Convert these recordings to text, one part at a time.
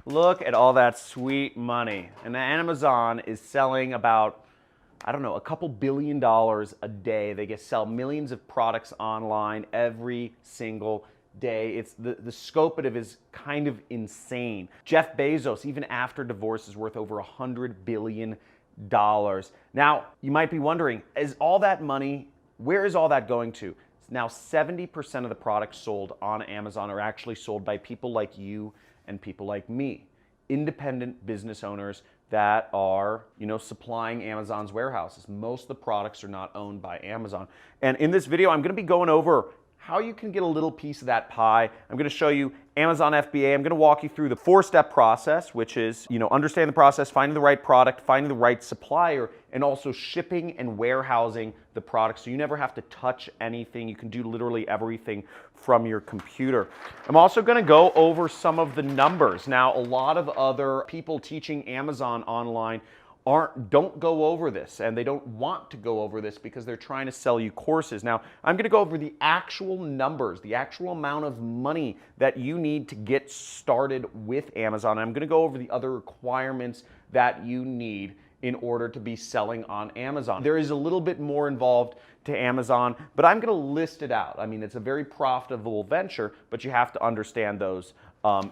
Look at all that sweet money. And Amazon is selling about, I don't know, a couple $1 billion a day. They sell millions of products online every single day. It's the scope of it is kind of insane. Jeff Bezos, even after divorce, is worth over $100 billion. Now, you might be wondering, is all that money, where is all that going to? Now, 70% of the products sold on Amazon are actually sold by people like you and people like me, independent business owners that are, supplying Amazon's warehouses. Most of the products are not owned by Amazon. And in this video, I'm going to be going over how you can get a little piece of that pie. I'm going to show you Amazon FBA. I'm going to walk you through the 4-step process, which is, understand the process, finding the right product, finding the right supplier, and also shipping and warehousing the product so you never have to touch anything. You can do literally everything from your computer. I'm also going to go over some of the numbers. Now, a lot of other people teaching Amazon online don't go over this, and they don't want to go over this because they're trying to sell you courses. Now, I'm going to go over the actual numbers, the actual amount of money that you need to get started with Amazon. I'm going to go over the other requirements that you need in order to be selling on Amazon. There is a little bit more involved to Amazon, but I'm going to list it out. I mean, it's a very profitable venture, but you have to understand those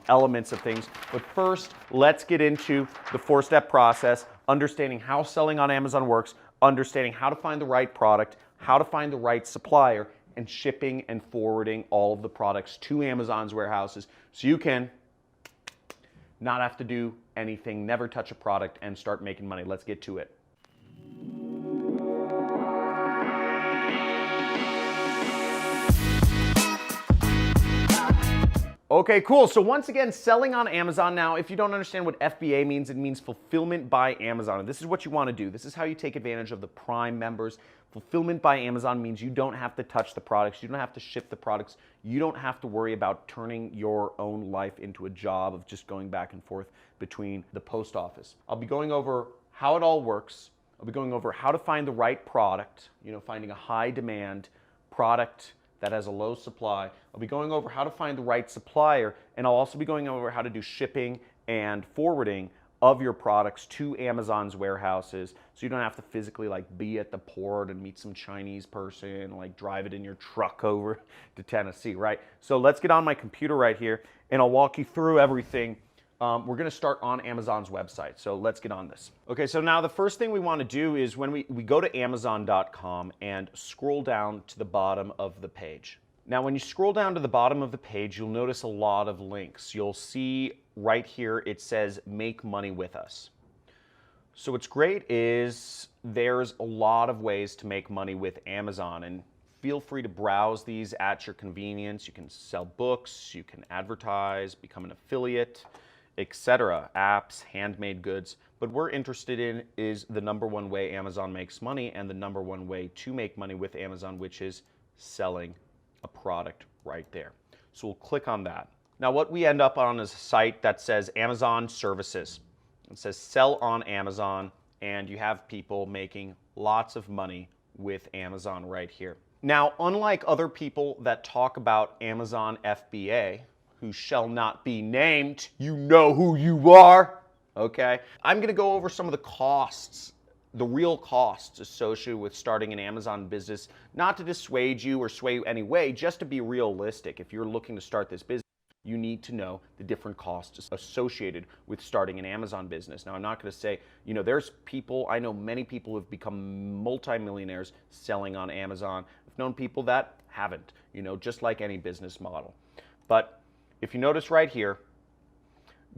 elements of things. But first, let's get into the 4-step process, understanding how selling on Amazon works, understanding how to find the right product, how to find the right supplier, and shipping and forwarding all of the products to Amazon's warehouses so you can not have to do anything, never touch a product, and start making money. Let's get to it. Okay, cool. So once again, selling on Amazon. Now, if you don't understand what FBA means, it means Fulfillment by Amazon. And this is what you want to do. This is how you take advantage of the Prime members. Fulfillment by Amazon means you don't have to touch the products. You don't have to ship the products. You don't have to worry about turning your own life into a job of just going back and forth between the post office. I'll be going over how it all works. I'll be going over how to find the right product, finding a high demand product that has a low supply. I'll be going over how to find the right supplier, and I'll also be going over how to do shipping and forwarding of your products to Amazon's warehouses so you don't have to physically be at the port and meet some Chinese person, drive it in your truck over to Tennessee, right? So let's get on my computer right here and I'll walk you through everything. We're going to start on Amazon's website, so let's get on this. Okay, so now the first thing we want to do is when we go to Amazon.com and scroll down to the bottom of the page. Now, when you scroll down to the bottom of the page, you'll notice a lot of links. You'll see right here it says make money with us. So what's great is there's a lot of ways to make money with Amazon, and feel free to browse these at your convenience. You can sell books, you can advertise, become an affiliate, etc., apps, handmade goods. But we're interested in is the #1 way Amazon makes money and the #1 way to make money with Amazon, which is selling a product right there. So we'll click on that. Now what we end up on is a site that says Amazon Services. It says sell on Amazon, and you have people making lots of money with Amazon right here. Now, unlike other people that talk about Amazon FBA, who shall not be named, you know who you are, okay? I'm gonna go over some of the costs, the real costs associated with starting an Amazon business, not to dissuade you or sway you any way, just to be realistic. If you're looking to start this business, you need to know the different costs associated with starting an Amazon business. Now, I'm not gonna say, there's people, I know many people who have become multimillionaires selling on Amazon. I've known people that haven't, just like any business model. But if you notice right here,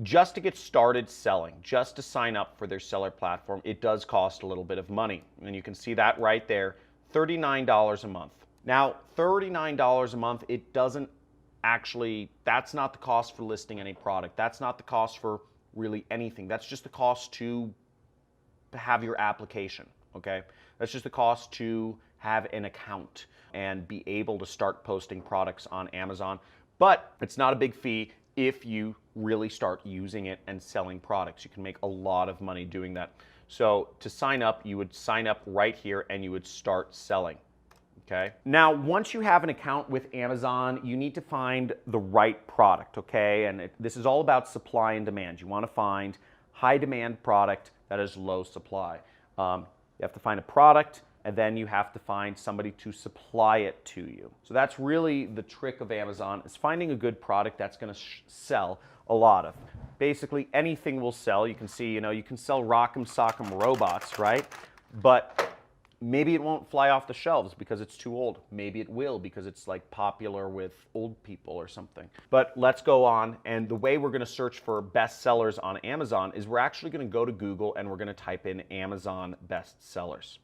just to get started selling, just to sign up for their seller platform, it does cost a little bit of money. And you can see that right there, $39 a month. Now, $39 a month, it doesn't actually, that's not the cost for listing any product. That's not the cost for really anything. That's just the cost to have your application, okay? That's just the cost to have an account and be able to start posting products on Amazon. But it's not a big fee if you really start using it and selling products. You can make a lot of money doing that. So to sign up, you would sign up right here and you would start selling. okay? Now, once you have an account with Amazon, you need to find the right product, okay? And this is all about supply and demand. You want to find high demand product that is low supply. You have to find a product, and then you have to find somebody to supply it to you. So that's really the trick of Amazon, is finding a good product that's going to sell a lot of. Basically, anything will sell. You can see, you can sell Rock'em Sock'em robots, right? But maybe it won't fly off the shelves because it's too old. Maybe it will because it's like popular with old people or something. But let's go on, and the way we're going to search for best sellers on Amazon is we're actually going to go to Google and we're going to type in Amazon best sellers.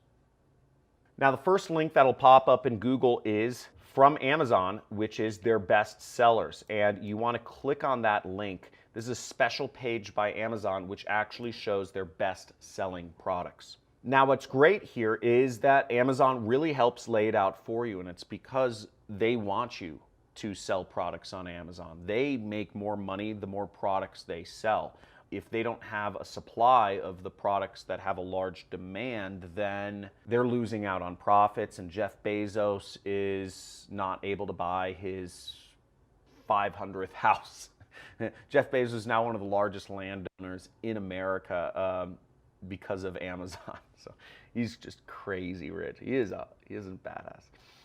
Now, the first link that'll pop up in Google is from Amazon, which is their best sellers. And you want to click on that link. This is a special page by Amazon which actually shows their best selling products. Now, what's great here is that Amazon really helps lay it out for you, and it's because they want you to sell products on Amazon. They make more money the more products they sell. If they don't have a supply of the products that have a large demand, then they're losing out on profits, and Jeff Bezos is not able to buy his 500th house. Jeff Bezos is now one of the largest landowners in America because of Amazon. So he's just crazy rich. He is a badass.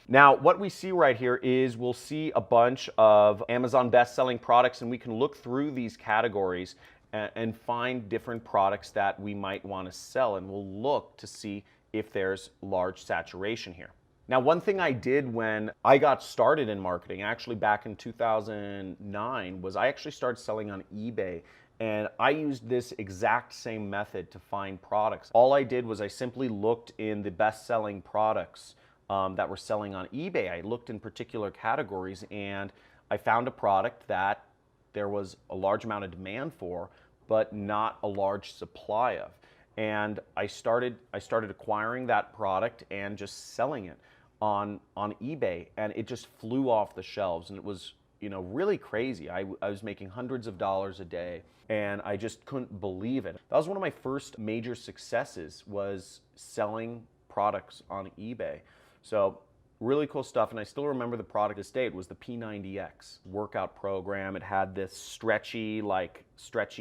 Now, what we see right here is we'll see a bunch of Amazon best-selling products, and we can look through these categories and find different products that we might want to sell, and we'll look to see if there's large saturation here. Now, one thing I did when I got started in marketing, actually back in 2009, was I actually started selling on eBay. And I used this exact same method to find products. All I did was I simply looked in the best-selling products that were selling on eBay. I looked in particular categories, and I found a product that there was a large amount of demand for, but not a large supply of. And I started acquiring that product and just selling it on eBay, and it just flew off the shelves, and it was really crazy. I was making hundreds of dollars a day, and I just couldn't believe it. That was one of my first major successes, was selling products on eBay. So really cool stuff, and I still remember the product to this day. It was the P90X workout program. It had this stretchy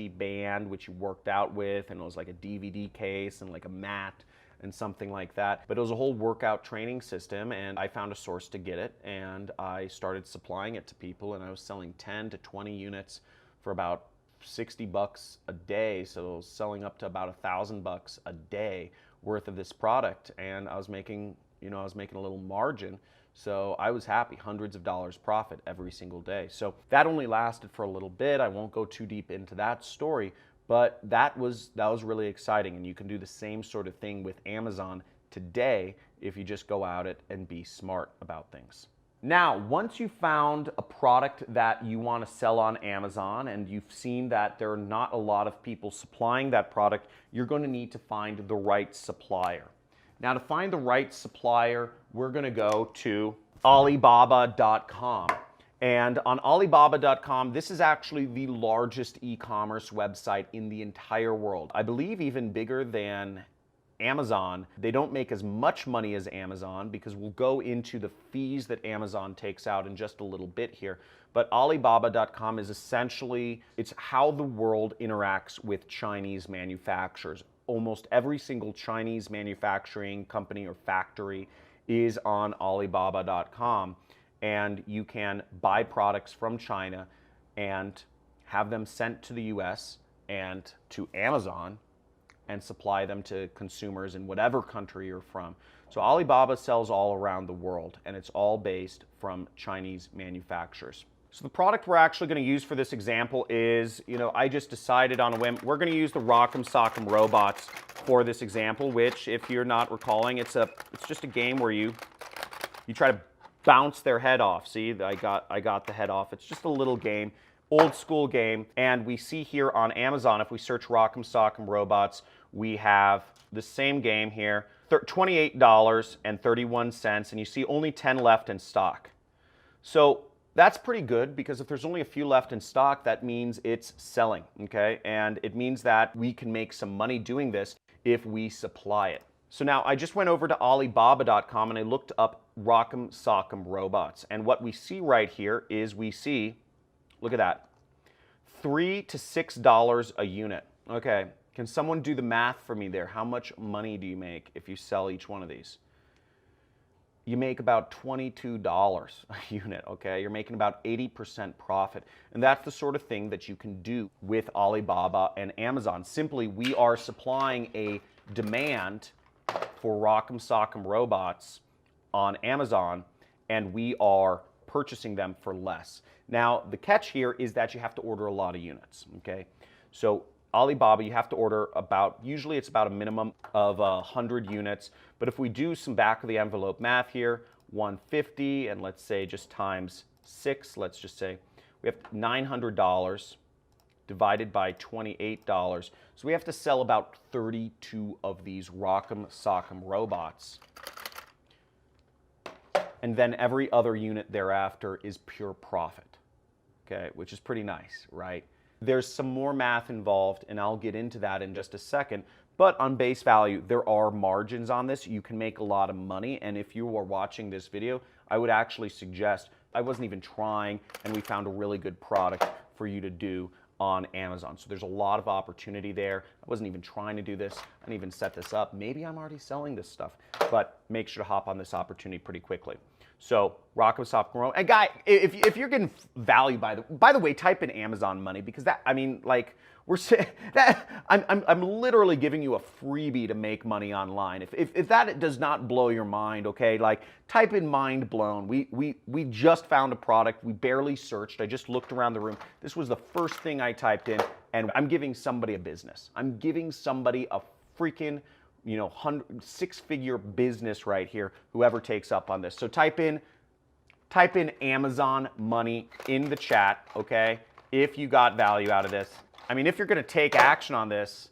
band which you worked out with, and it was like a DVD case and like a mat and something like that. But it was a whole workout training system, and I found a source to get it, and I started supplying it to people, and I was selling 10 to 20 units for about $60 a day. So I was selling up to about $1,000 a day worth of this product, and I was making a little margin. So I was happy, hundreds of dollars profit every single day. So that only lasted for a little bit. I won't go too deep into that story, but that was really exciting, and you can do the same sort of thing with Amazon today if you just go out it and be smart about things. Now, once you've found a product that you want to sell on Amazon and you've seen that there are not a lot of people supplying that product, you're going to need to find the right supplier. Now, to find the right supplier, we're going to go to Alibaba.com. And on Alibaba.com, this is actually the largest e-commerce website in the entire world. I believe even bigger than Amazon. They don't make as much money as Amazon, because we'll go into the fees that Amazon takes out in just a little bit here. But Alibaba.com is essentially, it's how the world interacts with Chinese manufacturers. Almost every single Chinese manufacturing company or factory is on Alibaba.com. And you can buy products from China and have them sent to the US and to Amazon and supply them to consumers in whatever country you're from. So Alibaba sells all around the world, and it's all based from Chinese manufacturers. So the product we're actually going to use for this example is, I just decided on a whim, we're going to use the Rock'em Sock'em robots for this example, which, if you're not recalling, it's just a game where you try to bounce their head off. See, I got the head off. It's just a little game, old school game. And we see here on Amazon, if we search Rock'em Sock'em robots, we have the same game here, $28.31, and you see only 10 left in stock. So that's pretty good, because if there's only a few left in stock, that means it's selling, okay? And it means that we can make some money doing this if we supply it. So now I just went over to Alibaba.com and I looked up Rock'em Sock'em robots. And what we see right here is we see, look at that, $3 to $6 a unit. Okay, can someone do the math for me there? How much money do you make if you sell each one of these? You make about $22 a unit, okay? You're making about 80% profit. And that's the sort of thing that you can do with Alibaba and Amazon. Simply, we are supplying a demand for Rock'em Sock'em robots on Amazon, and we are purchasing them for less. Now, the catch here is that you have to order a lot of units, okay? So Alibaba, you have to order about, usually it's about a minimum of 100 units, but if we do some back of the envelope math here, 150, and let's say just times 6, let's just say we have $900 divided by $28. So we have to sell about 32 of these Rock'em Sock'em robots. And then every other unit thereafter is pure profit, okay, which is pretty nice, right? There's some more math involved, and I'll get into that in just a second. But on base value, there are margins on this. You can make a lot of money, and if you are watching this video, I would actually suggest, I wasn't even trying, and we found a really good product for you to do on Amazon. So there's a lot of opportunity there. I wasn't even trying to do this. I didn't even set this up. Maybe I'm already selling this stuff, but make sure to hop on this opportunity pretty quickly. So Rock'em Sock'em, and guy, if you're getting value, by the way, type in Amazon money, because that, I mean, like, we're saying that I'm literally giving you a freebie to make money online. If that does not blow your mind, okay, like, type in mind blown. We just found a product. We barely searched. I just looked around the room. This was the first thing I typed in, and I'm giving somebody a business. I'm giving somebody a freaking, you know, six-figure business right here, whoever takes up on this. So type in Amazon money in the chat, okay, if you got value out of this. I mean, if you're going to take action on this,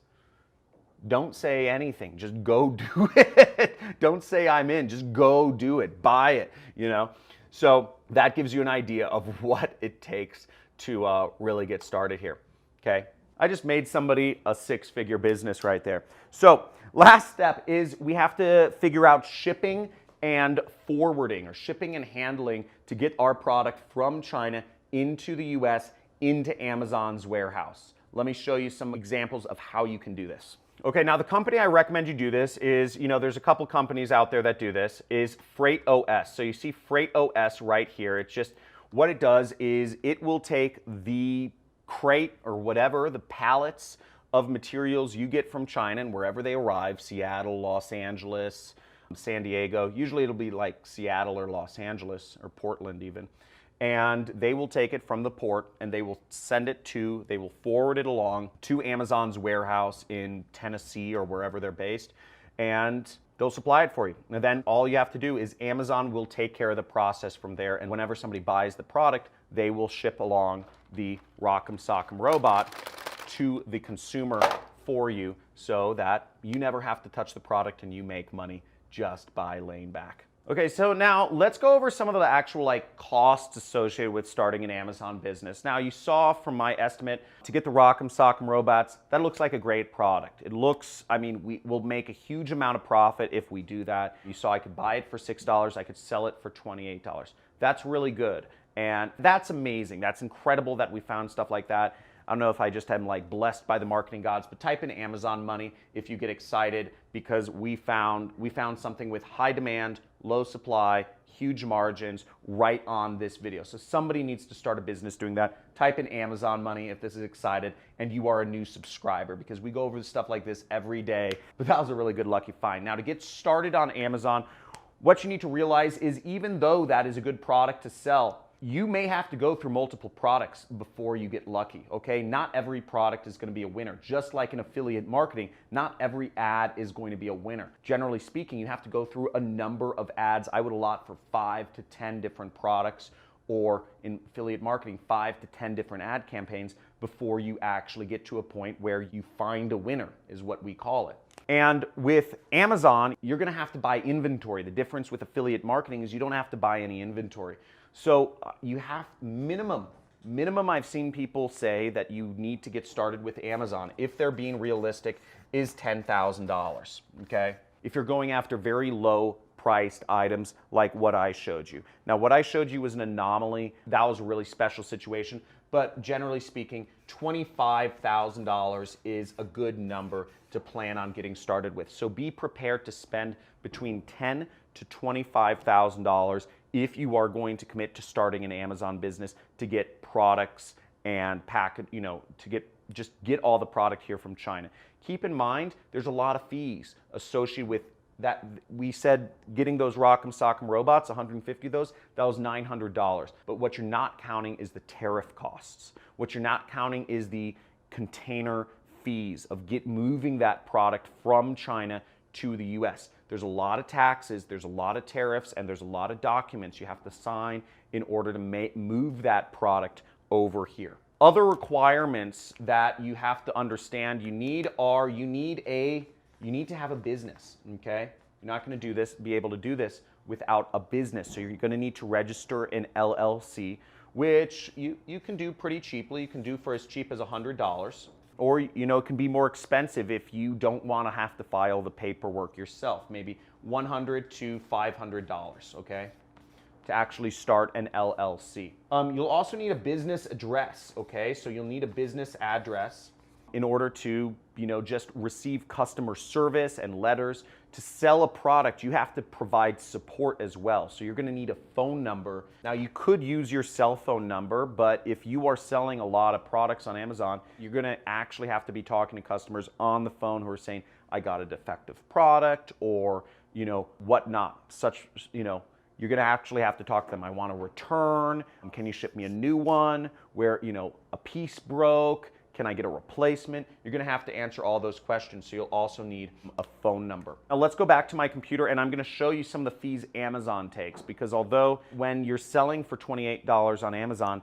don't say anything. Just go do it. Don't say I'm in. Just go do it. Buy it, you know. So that gives you an idea of what it takes to really get started here, okay? I just made somebody a six-figure business right there. So last step is we have to figure out shipping and forwarding, or shipping and handling, to get our product from China into the US, into Amazon's warehouse. Let me show you some examples of how you can do this. Okay, now the company I recommend you do this is, you know, there's a couple companies out there that do this, is Freight OS. So you see Freight OS right here. It's just, what it does is it will take the crate or whatever, the pallets of materials you get from China and wherever they arrive, Seattle, Los Angeles, San Diego, usually it'll be like Seattle or Los Angeles or Portland even, and they will take it from the port and they will they will forward it along to Amazon's warehouse in Tennessee or wherever they're based, and they'll supply it for you. And then all you have to do is Amazon will take care of the process from there, and whenever somebody buys the product, they will ship along the Rock'em Sock'em robot to the consumer for you, so that you never have to touch the product and you make money just by laying back. Okay, so now let's go over some of the actual costs associated with starting an Amazon business. Now you saw from my estimate to get the Rock'em Sock'em robots, that looks like a great product. It looks, I mean, we will make a huge amount of profit if we do that. You saw I could buy it for $6, I could sell it for $28. That's really good, and that's amazing. That's incredible that we found stuff like that. I don't know if I just am blessed by the marketing gods, but type in Amazon money if you get excited, because we found something with high demand, low supply, huge margins right on this video. So somebody needs to start a business doing that. Type in Amazon money if this is excited and you are a new subscriber, because we go over stuff like this every day. But that was a really good lucky find. Now to get started on Amazon, what you need to realize is even though that is a good product to sell, you may have to go through multiple products before you get lucky, okay? Not every product is gonna be a winner. Just like in affiliate marketing, not every ad is going to be a winner. Generally speaking, you have to go through a number of ads. I would allot for 5 to 10 different products, or in affiliate marketing, 5 to 10 different ad campaigns before you actually get to a point where you find a winner, is what we call it. And with Amazon, you're gonna have to buy inventory. The difference with affiliate marketing is you don't have to buy any inventory. So you have minimum I've seen people say that you need to get started with Amazon, if they're being realistic, is $10,000, okay? if you're going after very low priced items like what I showed you. Now, what I showed you was an anomaly. That was a really special situation, but generally speaking, $25,000 is a good number to plan on getting started with. So be prepared to spend between $10,000 to $25,000 if you are going to commit to starting an Amazon business to get products and to get all the product here from China. Keep in mind, there's a lot of fees associated with that. We said getting those Rock'em Sock'em robots, 150 of those, that was $900. But what you're not counting is the tariff costs. What you're not counting is the container fees of moving that product from China to the US. There's a lot of taxes, there's a lot of tariffs, and there's a lot of documents you have to sign in order to move that product over here. Other requirements that you have to understand you need to have a business, okay? You're not going to be able to do this without a business. So you're going to need to register an LLC, which you can do pretty cheaply. You can do for as cheap as $100. Or, it can be more expensive if you don't want to have to file the paperwork yourself. Maybe $100 to $500, okay? To actually start an LLC. You'll also need a business address, okay? So you'll need a business address in order to, just receive customer service and letters. To sell a product, you have to provide support as well. So you're gonna need a phone number. Now, you could use your cell phone number, but if you are selling a lot of products on Amazon, you're gonna actually have to be talking to customers on the phone who are saying, I got a defective product, or, whatnot. You're gonna actually have to talk to them. I want a return. Can you ship me a new one? Where, a piece broke. Can I get a replacement? You're gonna have to answer all those questions, so you'll also need a phone number. Now let's go back to my computer, and I'm gonna show you some of the fees Amazon takes, because although when you're selling for $28 on Amazon,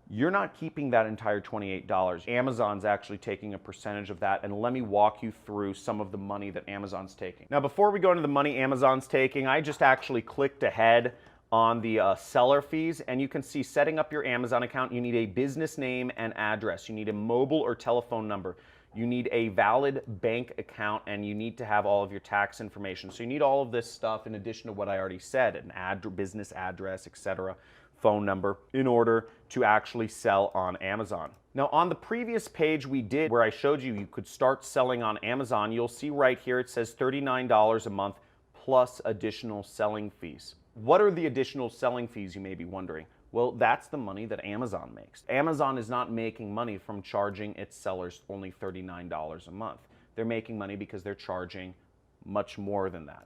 you're not keeping that entire $28. Amazon's actually taking a percentage of that, and let me walk you through some of the money that Amazon's taking. Now, before we go into the money Amazon's taking, I just actually clicked ahead on the seller fees, and you can see setting up your Amazon account, you need a business name and address. You need a mobile or telephone number. You need a valid bank account, and you need to have all of your tax information. So you need all of this stuff in addition to what I already said, an business address, etc., phone number, in order to actually sell on Amazon. Now, on the previous page we did where I showed you could start selling on Amazon, you'll see right here it says $39 a month plus additional selling fees. What are the additional selling fees, you may be wondering? Well, that's the money that Amazon makes. Amazon is not making money from charging its sellers only $39 a month. They're making money because they're charging much more than that.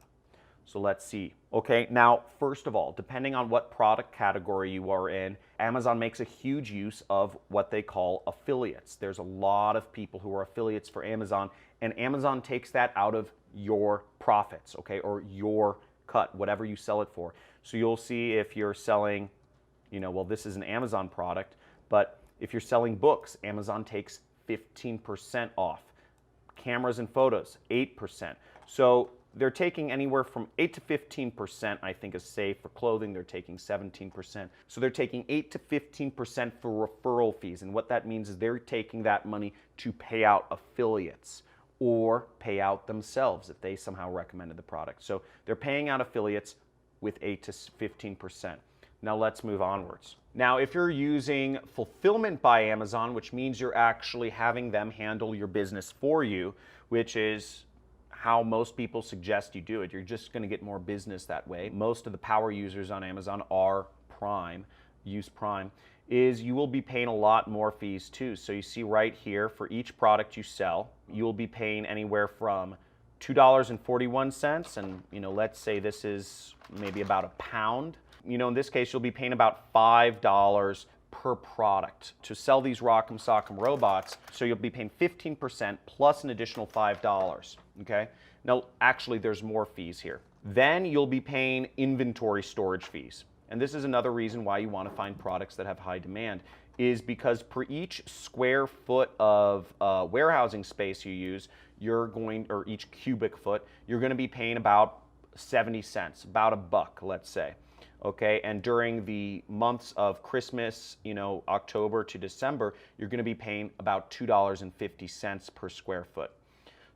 So let's see. Okay, now, first of all, depending on what product category you are in, Amazon makes a huge use of what they call affiliates. There's a lot of people who are affiliates for Amazon, and Amazon takes that out of your profits, okay, or your cut, whatever you sell it for. So you'll see if you're selling, well, this is an Amazon product, but if you're selling books, Amazon takes 15% off. Cameras and photos, 8%. So they're taking anywhere from 8 to 15%, I think is safe. For clothing, they're taking 17%. So they're taking 8 to 15% for referral fees. And what that means is they're taking that money to pay out affiliates or pay out themselves if they somehow recommended the product. So they're paying out affiliates with 8 to 15%. Now let's move onwards. Now, if you're using fulfillment by Amazon, which means you're actually having them handle your business for you, which is how most people suggest you do it. You're just going to get more business that way. Most of the power users on Amazon are Prime, use Prime, is you will be paying a lot more fees too. So you see right here, for each product you sell, you will be paying anywhere from $2.41, and let's say this is maybe about a pound. In this case, you'll be paying about $5 per product to sell these Rock'em Sock'em robots. So you'll be paying 15% plus an additional $5, okay? Now, actually, there's more fees here. Then you'll be paying inventory storage fees. And this is another reason why you want to find products that have high demand, is because per each square foot of warehousing space you use, or each cubic foot, you're going to be paying about 70 cents, about $1, let's say. Okay, and during the months of Christmas, October to December, you're going to be paying about $2.50 per square foot.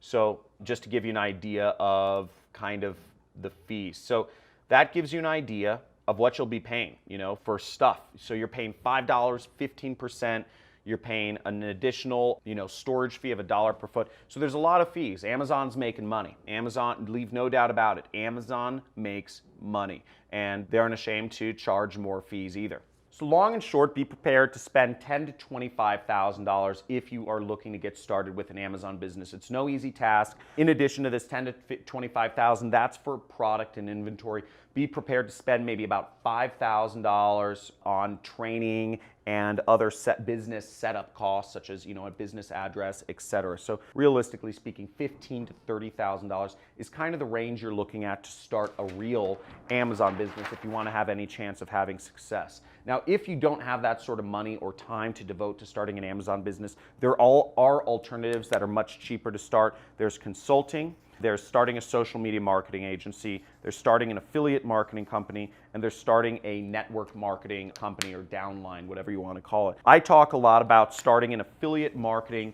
So just to give you an idea of kind of the fees. So that gives you an idea of what you'll be paying, for stuff. So you're paying $5, 15%. You're paying an additional, storage fee of $1 per foot. So there's a lot of fees. Amazon's making money. Amazon, leave no doubt about it. Amazon makes money, and they aren't ashamed to charge more fees either. So long and short, be prepared to spend $10,000 to $25,000 if you are looking to get started with an Amazon business. It's no easy task. In addition to this $10,000 to $25,000, that's for product and inventory. Be prepared to spend maybe about $5,000 on training and other business setup costs, such as a business address, etc. So realistically speaking, $15,000 to $30,000 is kind of the range you're looking at to start a real Amazon business if you want to have any chance of having success. Now, if you don't have that sort of money or time to devote to starting an Amazon business, there are alternatives that are much cheaper to start. There's consulting. They're starting a social media marketing agency, they're starting an affiliate marketing company, and they're starting a network marketing company or downline, whatever you want to call it. I talk a lot about starting an affiliate marketing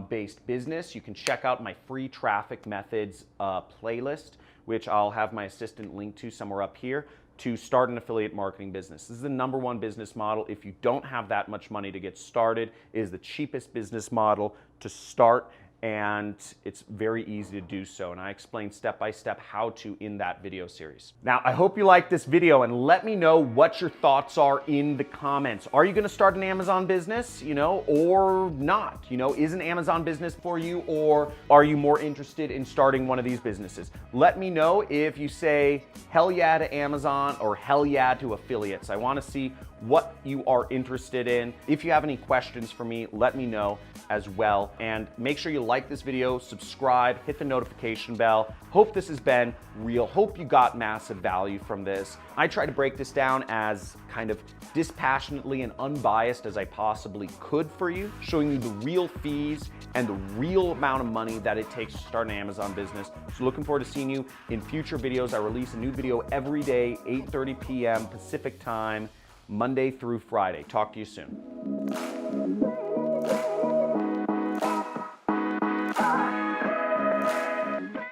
based business. You can check out my free traffic methods playlist, which I'll have my assistant link to somewhere up here, to start an affiliate marketing business. This is the #1 business model. If you don't have that much money to get started, it is the cheapest business model to start, and it's very easy to do so. And I explain step by step how to in that video series. Now, I hope you liked this video, and let me know what your thoughts are in the comments. Are you gonna start an Amazon business, or not? Is an Amazon business for you, or are you more interested in starting one of these businesses? Let me know if you say hell yeah to Amazon or hell yeah to affiliates. I wanna see what you are interested in. If you have any questions for me, let me know as well. And make sure you like this video, subscribe, hit the notification bell. Hope this has been real. Hope you got massive value from this. I try to break this down as kind of dispassionately and unbiased as I possibly could for you, showing you the real fees and the real amount of money that it takes to start an Amazon business. So looking forward to seeing you in future videos. I release a new video every day, 8:30 p.m. Pacific time, Monday through Friday. Talk to you soon.